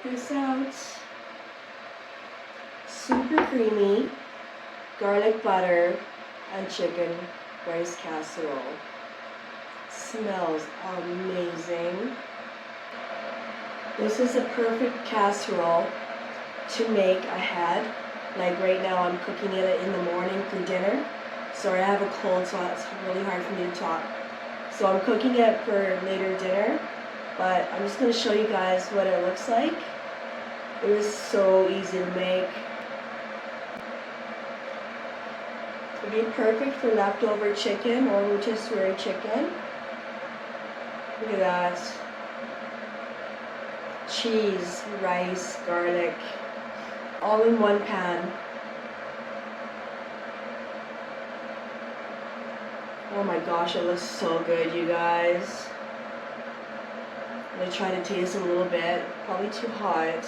this out. Super creamy garlic butter and chicken rice casserole. Smells amazing. This is a perfect casserole to make ahead. Like right now I'm cooking it in the morning for dinner. Sorry, I have a cold, so it's really hard for me to talk. So I'm cooking it for later dinner, but I'm just going to show you guys what it looks like. It was so easy to make. It would be perfect for leftover chicken or rotisserie chicken. Look at that. Cheese, rice, garlic, all in one pan. Oh my gosh, it looks so good, you guys. I'm gonna try to taste a little bit. Probably too hot.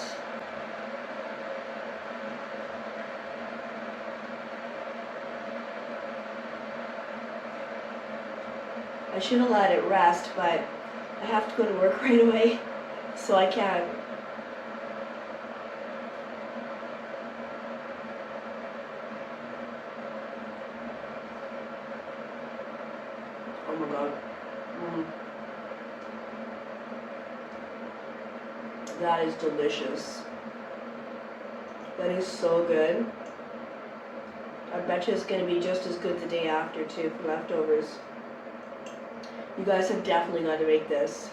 I should have let it rest, but I have to go to work right away, so I can't. Oh my god. That is delicious. That is so good. I bet you it's going to be just as good the day after too for leftovers. You guys have definitely got to make this.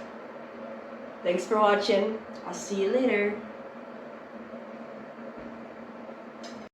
Thanks for watching. I'll see you later.